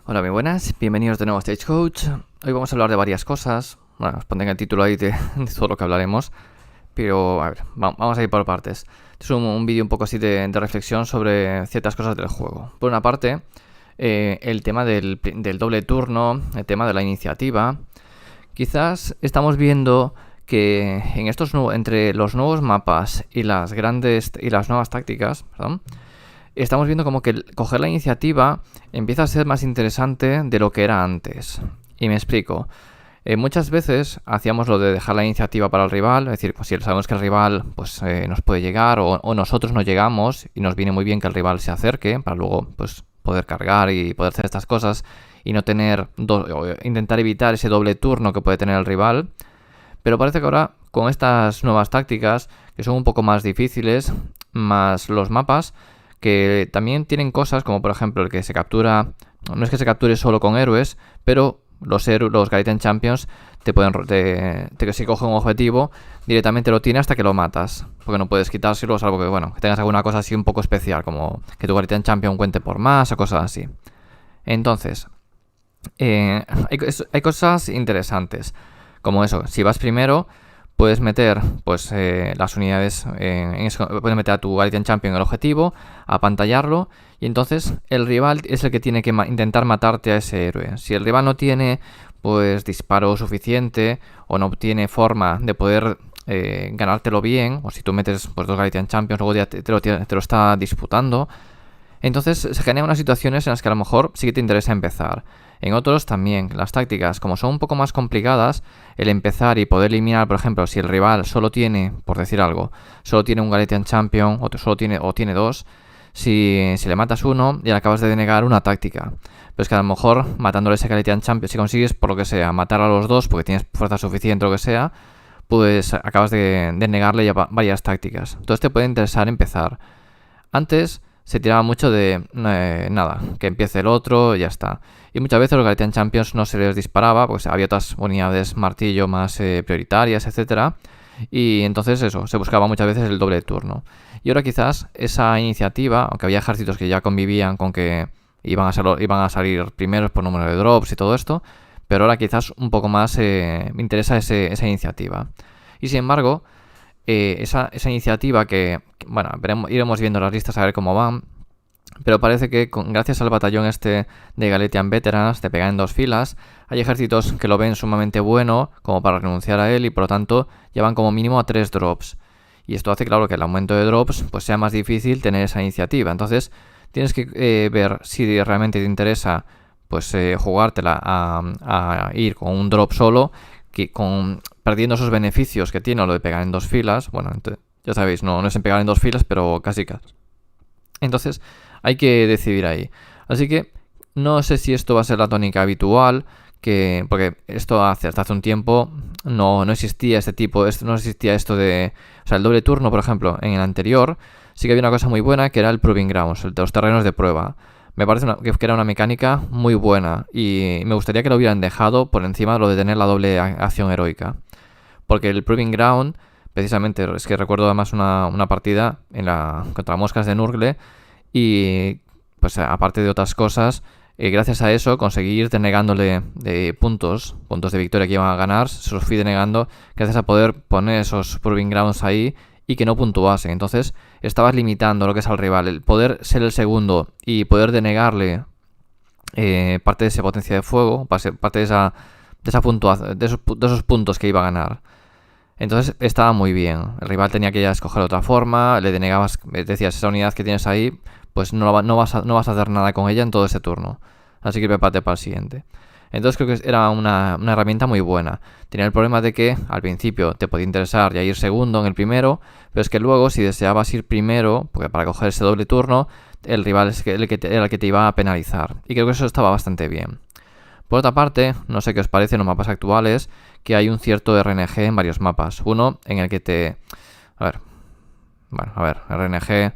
Hola, muy buenas, bienvenidos de nuevo a Stagecoach. Hoy vamos a hablar de varias cosas. Bueno, os pondré el título ahí de todo lo que hablaremos. Pero, a ver, vamos a ir por partes. Es un vídeo un poco así de reflexión sobre ciertas cosas del juego. Por una parte, el tema del doble turno, el tema de la iniciativa. Quizás estamos viendo que entre los nuevos mapas y las nuevas tácticas, perdón, estamos viendo como que coger la iniciativa empieza a ser más interesante de lo que era antes. Y me explico. Muchas veces hacíamos lo de dejar la iniciativa para el rival, es decir, pues si sabemos que el rival nos puede llegar o nosotros no llegamos y nos viene muy bien que el rival se acerque para luego pues poder cargar y poder hacer estas cosas y no tener intentar evitar ese doble turno que puede tener el rival. Pero parece que ahora con estas nuevas tácticas que son un poco más difíciles, más los mapas que también tienen cosas como por ejemplo el que se captura, no es que se capture solo con héroes, pero los Galatian Champions que si coge un objetivo directamente lo tiene hasta que lo matas, porque no puedes quitárselo, salvo que tengas alguna cosa así un poco especial, como que tu Galatian Champion cuente por más o cosas así. Entonces, hay cosas interesantes, como eso, si vas primero puedes meter las unidades, puedes meter a tu Galatian Champion en el objetivo, apantallarlo, y entonces el rival es el que tiene que intentar matarte a ese héroe. Si el rival no tiene disparo suficiente o no tiene forma de poder ganártelo bien, o si tú metes dos Galatian Champions, luego ya te lo está disputando, entonces se generan unas situaciones en las que a lo mejor sí que te interesa empezar. En otros también, las tácticas, como son un poco más complicadas, el empezar y poder eliminar, por ejemplo, si el rival solo tiene, por decir algo, solo tiene un Galatian Champion o tiene dos, si le matas uno y le acabas de denegar una táctica. Pero es que a lo mejor matándole ese Galatian Champion, si consigues por lo que sea matar a los dos porque tienes fuerza suficiente o lo que sea, pues acabas de negarle ya varias tácticas. Entonces te puede interesar empezar. Antes se tiraba mucho de nada, que empiece el otro y ya está. Y muchas veces los Galatian Champions no se les disparaba, pues había otras unidades martillo más prioritarias, etcétera. Y entonces eso, se buscaba muchas veces el doble turno. Y ahora quizás esa iniciativa, aunque había ejércitos que ya convivían con que iban a salir primeros por número de drops y todo esto, pero ahora quizás un poco más me interesa esa iniciativa. Y sin embargo, esa iniciativa iremos viendo las listas a ver cómo van, pero parece que gracias al batallón de Galatian Veterans, de pegar en dos filas, hay ejércitos que lo ven sumamente bueno como para renunciar a él y por lo tanto llevan como mínimo a 3 drops. Y esto hace claro que el aumento de drops sea más difícil tener esa iniciativa. Entonces tienes que ver si realmente te interesa jugártela a ir con un drop solo, perdiendo esos beneficios que tiene lo de pegar en dos filas. Bueno, ya sabéis, no es en pegar en dos filas, pero casi. Entonces hay que decidir ahí. Así que no sé si esto va a ser la tónica habitual, porque esto hasta hace un tiempo no existía no existía esto de... O sea, el doble turno, por ejemplo, en el anterior sí que había una cosa muy buena que era el Proving Grounds, el de los terrenos de prueba. Me parece que era una mecánica muy buena y me gustaría que lo hubieran dejado por encima de lo de tener la doble acción heroica. Porque el Proving Ground, precisamente, es que recuerdo además una partida contra moscas de Nurgle y pues aparte de otras cosas, gracias a eso conseguí ir denegándole de puntos de victoria que iban a ganar, se los fui denegando gracias a poder poner esos Proving Grounds ahí y que no puntuasen. Entonces estabas limitando lo que es al rival, el poder ser el segundo y poder denegarle parte de esa potencia de fuego, parte de esa puntuación, de esos puntos que iba a ganar. Entonces estaba muy bien. El rival tenía que ya escoger otra forma, le denegabas, decías, esa unidad que tienes ahí, pues no vas a hacer nada con ella en todo ese turno. Así que prepárate para el siguiente. Entonces creo que era una herramienta muy buena. Tenía el problema de que al principio te podía interesar ya ir segundo en el primero, pero es que luego si deseabas ir primero, porque para coger ese doble turno, el rival era el que te iba a penalizar. Y creo que eso estaba bastante bien. Por otra parte, no sé qué os parece en los mapas actuales, que hay un cierto RNG en varios mapas. Uno en el que RNG...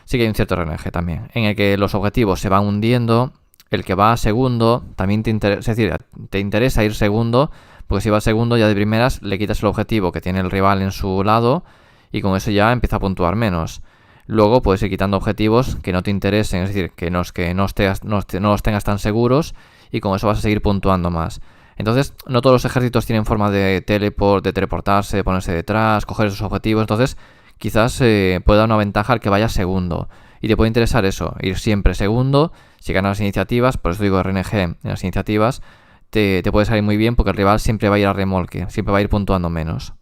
Sí que hay un cierto RNG también, en el que los objetivos se van hundiendo. El que va a segundo también te interesa ir segundo, porque si va segundo ya de primeras le quitas el objetivo que tiene el rival en su lado y con eso ya empieza a puntuar menos. Luego puedes ir quitando objetivos que no te interesen, es decir, que no los tengas tan seguros, y con eso vas a seguir puntuando más. Entonces, no todos los ejércitos tienen forma de teleportarse, de ponerse detrás, coger esos objetivos. Entonces, quizás puede dar una ventaja al que vaya segundo. Y te puede interesar eso, ir siempre segundo. Si ganas las iniciativas, por eso digo RNG en las iniciativas, te puede salir muy bien porque el rival siempre va a ir a remolque, siempre va a ir puntuando menos.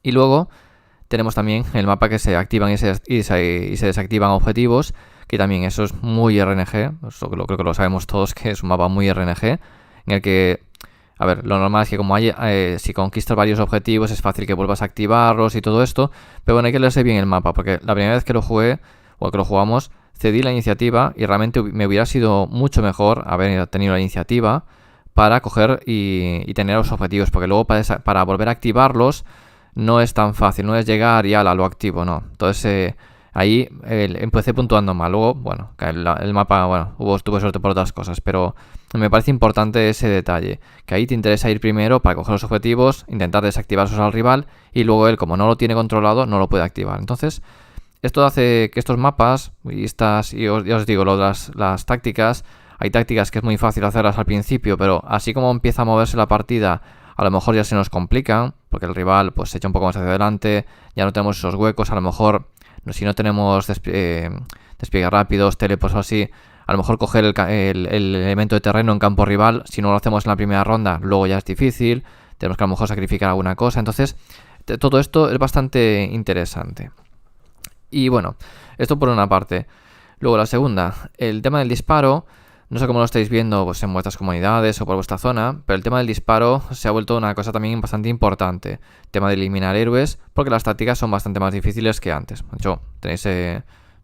Y luego tenemos también el mapa que se activan y se desactivan objetivos, que también eso es muy RNG. Eso creo que lo sabemos todos, que es un mapa muy RNG, en el que, a ver, lo normal es que como si conquistas varios objetivos es fácil que vuelvas a activarlos y todo esto, pero bueno, hay que leerse bien el mapa, porque la primera vez que lo jugué, o que lo jugamos, cedí la iniciativa y realmente me hubiera sido mucho mejor haber tenido la iniciativa para coger y tener los objetivos, porque luego para volver a activarlos no es tan fácil, no es llegar y ala, lo activo, no. Entonces ahí empecé puntuando mal. Luego, bueno, el mapa, bueno, tuve suerte por otras cosas, pero me parece importante ese detalle, que ahí te interesa ir primero para coger los objetivos, intentar desactivarlos al rival, y luego él, como no lo tiene controlado, no lo puede activar. Entonces, esto hace que estos mapas ya os digo, lo de las tácticas, hay tácticas que es muy fácil hacerlas al principio, pero así como empieza a moverse la partida, a lo mejor ya se nos complican, porque el rival pues se echa un poco más hacia adelante, ya no tenemos esos huecos, a lo mejor si no tenemos despliegues rápidos, telepos o así, a lo mejor coger el elemento de terreno en campo rival, si no lo hacemos en la primera ronda, luego ya es difícil, tenemos que a lo mejor sacrificar alguna cosa. Entonces, todo esto es bastante interesante. Y bueno, esto por una parte. Luego la segunda, el tema del disparo. No sé cómo lo estáis viendo pues, en vuestras comunidades o por vuestra zona, pero el tema del disparo se ha vuelto una cosa también bastante importante. El tema de eliminar héroes, porque las tácticas son bastante más difíciles que antes. De hecho, tenéis,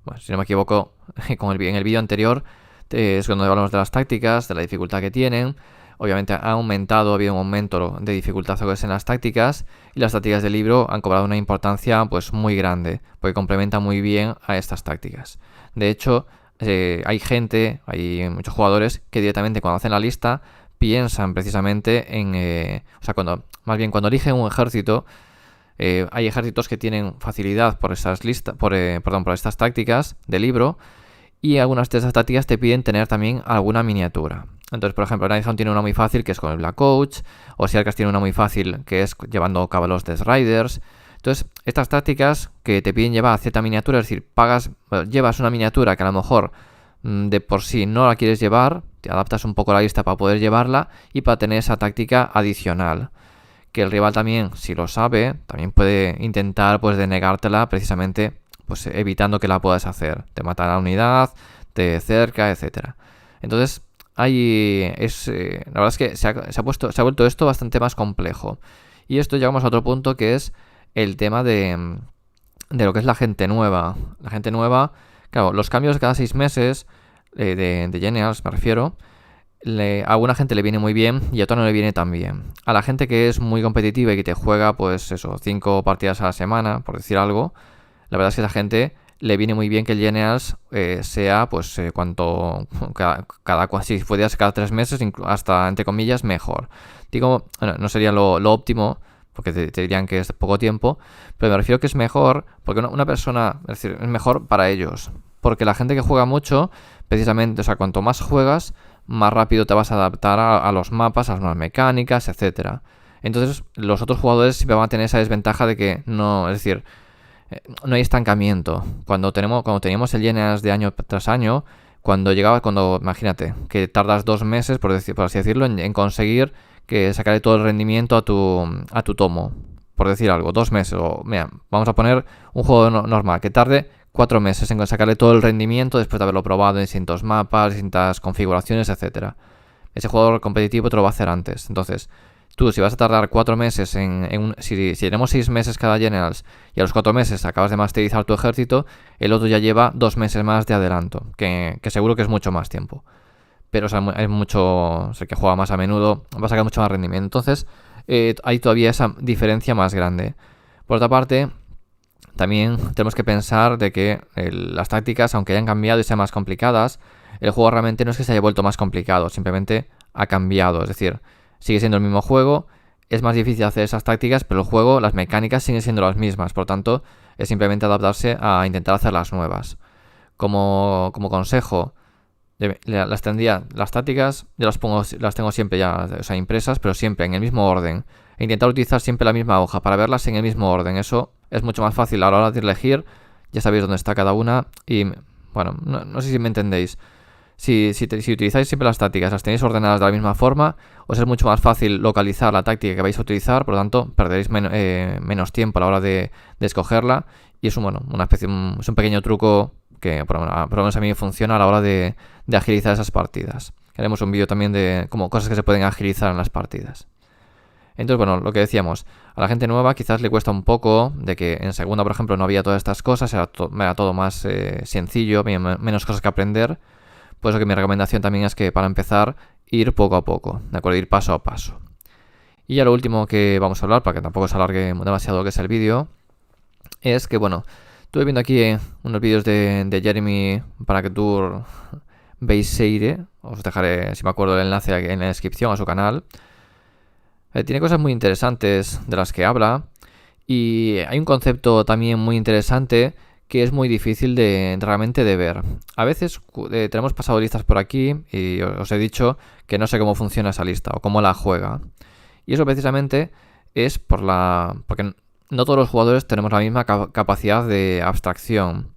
bueno, si no me equivoco, en el vídeo anterior es cuando hablamos de las tácticas, de la dificultad que tienen. Obviamente ha habido un aumento de dificultad en las tácticas, y las tácticas del libro han cobrado una importancia pues muy grande, porque complementan muy bien a estas tácticas. De hecho, hay muchos jugadores que directamente cuando hacen la lista piensan precisamente en, cuando eligen un ejército, hay ejércitos que tienen facilidad por estas por estas tácticas del libro, y algunas de esas tácticas te piden tener también alguna miniatura. Entonces, por ejemplo, Nighthound tiene una muy fácil que es con el Black Coach, o Siarkas tiene una muy fácil que es llevando a cabo los Death Riders. Entonces, estas tácticas que te piden llevar cierta miniatura, es decir, llevas una miniatura que a lo mejor de por sí no la quieres llevar, te adaptas un poco a la lista para poder llevarla y para tener esa táctica adicional. Que el rival también, si lo sabe, también puede intentar pues denegártela precisamente pues evitando que la puedas hacer. Te mata la unidad, te cerca, etcétera. Entonces, la verdad es que se ha vuelto esto bastante más complejo. Y esto llegamos a otro punto, que es el tema de lo que es la gente nueva. La gente nueva, claro, los cambios cada 6 meses de Generals, me refiero, a alguna gente le viene muy bien y a otra no le viene tan bien. A la gente que es muy competitiva y que te juega, pues eso, 5 partidas a la semana, por decir algo, la verdad es que a esa gente le viene muy bien que el Generals sea, pues, si pudiera ser cada 3 meses, hasta, entre comillas, mejor. Digo, bueno, no sería lo óptimo, porque te dirían que es poco tiempo, pero me refiero que es mejor, porque una persona, es decir, es mejor para ellos. Porque la gente que juega mucho, precisamente, o sea, cuanto más juegas, más rápido te vas a adaptar a los mapas, a las nuevas mecánicas, etcétera. Entonces, los otros jugadores siempre van a tener esa desventaja de que no, es decir, no hay estancamiento. Cuando teníamos el Generals de año tras año, imagínate, que tardas 2 meses, por así decirlo, en conseguir que sacarle todo el rendimiento a tu tomo, por decir algo, 2 meses, o mira, vamos a poner un juego normal, que tarde 4 meses en sacarle todo el rendimiento después de haberlo probado en distintos mapas, distintas configuraciones, etcétera. Ese jugador competitivo te lo va a hacer antes. Entonces, tú, si vas a tardar 4 meses si tenemos 6 meses cada Generals y a los 4 meses acabas de masterizar tu ejército, el otro ya lleva 2 meses más de adelanto, que seguro que es mucho más tiempo. Pero el que juega más a menudo va a sacar mucho más rendimiento. Entonces, hay todavía esa diferencia más grande. Por otra parte, también tenemos que pensar de que las tácticas, aunque hayan cambiado y sean más complicadas, el juego realmente no es que se haya vuelto más complicado, simplemente ha cambiado. Es decir, sigue siendo el mismo juego, es más difícil hacer esas tácticas, pero el juego, las mecánicas siguen siendo las mismas. Por tanto, es simplemente adaptarse a intentar hacer las nuevas. Como consejo, las tácticas, yo las tengo siempre ya, o sea, impresas, pero siempre en el mismo orden. E intentar utilizar siempre la misma hoja para verlas en el mismo orden. Eso es mucho más fácil a la hora de elegir. Ya sabéis dónde está cada una y, bueno, no sé si me entendéis. Si utilizáis siempre las tácticas, las tenéis ordenadas de la misma forma, os es mucho más fácil localizar la táctica que vais a utilizar, por lo tanto, perderéis menos tiempo a la hora de escogerla. Y es es un pequeño truco que por lo menos a mí funciona a la hora de agilizar esas partidas. Haremos un vídeo también de como cosas que se pueden agilizar en las partidas. Entonces, bueno, lo que decíamos, a la gente nueva quizás le cuesta un poco de que en segunda, por ejemplo, no había todas estas cosas, era todo más sencillo, menos cosas que aprender. Por eso que mi recomendación también es que para empezar, ir poco a poco, ¿de acuerdo? Ir paso a paso. Y ya lo último que vamos a hablar, para que tampoco se alargue demasiado lo que es el vídeo, es que, bueno, estuve viendo aquí unos vídeos de Jeremy Bracketour Beiseire, os dejaré, si me acuerdo, el enlace en la descripción a su canal. Tiene cosas muy interesantes de las que habla y hay un concepto también muy interesante que es muy difícil realmente de ver. A veces tenemos pasado listas por aquí y os he dicho que no sé cómo funciona esa lista o cómo la juega. Y eso precisamente es porque no todos los jugadores tenemos la misma capacidad de abstracción.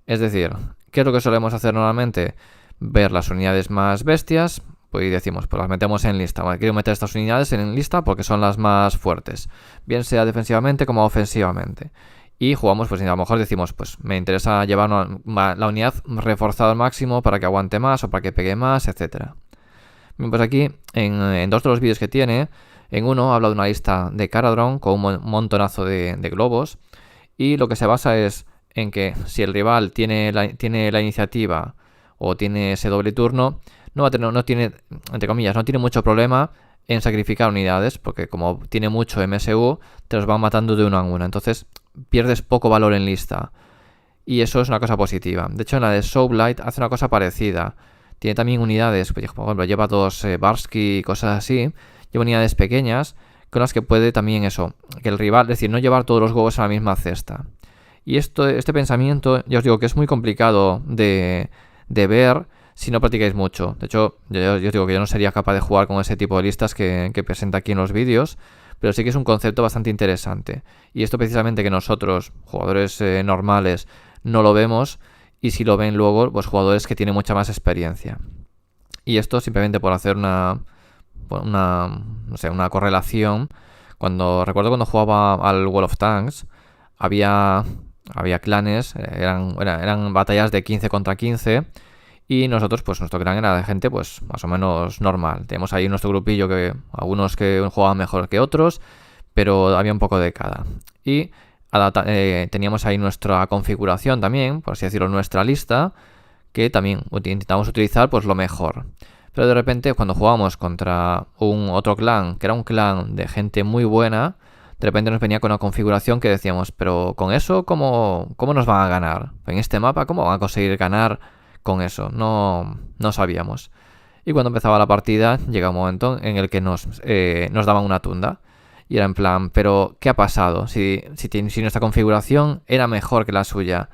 Es decir, ¿qué es lo que solemos hacer normalmente? Ver las unidades más bestias, pues decimos, pues las metemos en lista. Vale, quiero meter estas unidades en lista porque son las más fuertes, bien sea defensivamente como ofensivamente. Y jugamos, pues a lo mejor decimos, pues me interesa llevar la unidad reforzada al máximo para que aguante más o para que pegue más, etc. Bien, pues aquí, en dos de los vídeos que tiene, en uno habla de una lista de Caradron con un montonazo de globos. Y lo que se basa es en que si el rival tiene la iniciativa o tiene ese doble turno, no tiene, entre comillas, no tiene mucho problema en sacrificar unidades, porque como tiene mucho MSU, te los va matando de uno a uno. Entonces pierdes poco valor en lista. Y eso es una cosa positiva. De hecho, en la de Soulblight hace una cosa parecida. Tiene también unidades, por ejemplo, lleva dos Barsky y cosas así. Lleva unidades pequeñas con las que puede también eso, que el rival, es decir, no llevar todos los huevos a la misma cesta. Y este pensamiento, ya os digo que es muy complicado de ver si no practicáis mucho. De hecho, yo os digo que yo no sería capaz de jugar con ese tipo de listas que presenta aquí en los vídeos, pero sí que es un concepto bastante interesante. Y esto precisamente que nosotros, jugadores normales, no lo vemos, y si lo ven luego, pues jugadores que tienen mucha más experiencia. Y esto simplemente por hacer una correlación. Recuerdo cuando jugaba al World of Tanks, había clanes, eran batallas de 15 contra 15. Y nosotros, pues nuestro clan era de gente pues más o menos normal. Tenemos ahí nuestro grupillo que algunos que jugaban mejor que otros, pero había un poco de cada. Y teníamos ahí nuestra configuración también, por así decirlo, nuestra lista, que también intentamos utilizar pues lo mejor. Pero de repente cuando jugábamos contra otro clan, que era un clan de gente muy buena, de repente nos venía con una configuración que decíamos, pero con eso, ¿cómo nos van a ganar? En este mapa, ¿cómo van a conseguir ganar con eso? No sabíamos. Y cuando empezaba la partida, llega un momento en el que nos daban una tunda. Y era en plan, ¿pero qué ha pasado? Si nuestra configuración era mejor que la suya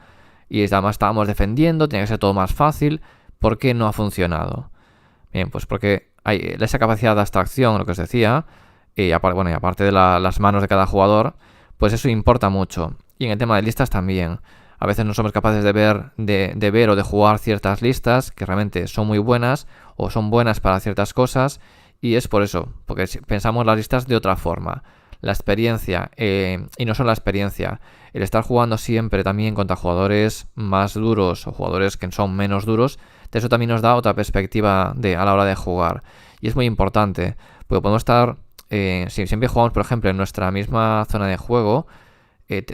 y además estábamos defendiendo, tenía que ser todo más fácil, ¿por qué no ha funcionado? Bien, pues porque hay esa capacidad de abstracción, lo que os decía, y aparte de las manos de cada jugador, pues eso importa mucho. Y en el tema de listas también. A veces no somos capaces de ver o de jugar ciertas listas que realmente son muy buenas o son buenas para ciertas cosas, y es por eso, porque pensamos las listas de otra forma. La experiencia, y no solo la experiencia, el estar jugando siempre también contra jugadores más duros o jugadores que son menos duros, eso también nos da otra perspectiva a la hora de jugar. Y es muy importante, porque podemos estar, si siempre jugamos, por ejemplo, en nuestra misma zona de juego,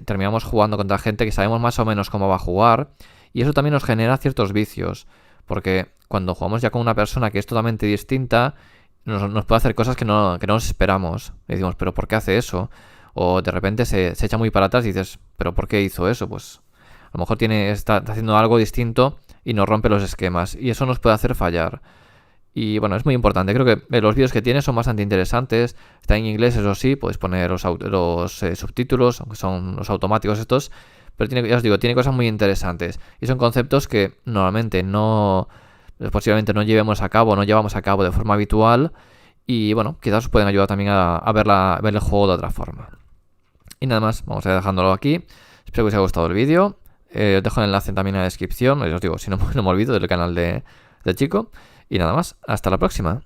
terminamos jugando contra gente que sabemos más o menos cómo va a jugar, y eso también nos genera ciertos vicios, porque cuando jugamos ya con una persona que es totalmente distinta, nos puede hacer cosas que no nos esperamos. Le decimos, ¿pero por qué hace eso? O de repente se echa muy para atrás y dices, ¿pero por qué hizo eso? Pues a lo mejor está haciendo algo distinto y nos rompe los esquemas, y eso nos puede hacer fallar. Y bueno, es muy importante. Creo que los vídeos que tiene son bastante interesantes. Está en inglés, eso sí, podéis poner los subtítulos, aunque son los automáticos estos. Pero ya os digo, tiene cosas muy interesantes. Y son conceptos que normalmente posiblemente no llevamos a cabo de forma habitual. Y bueno, quizás os pueden ayudar también a ver el juego de otra forma. Y nada más, vamos a ir dejándolo aquí. Espero que os haya gustado el vídeo. Os dejo el enlace también en la descripción. Os digo, si no me olvido, del canal de Chico. Y nada más, hasta la próxima.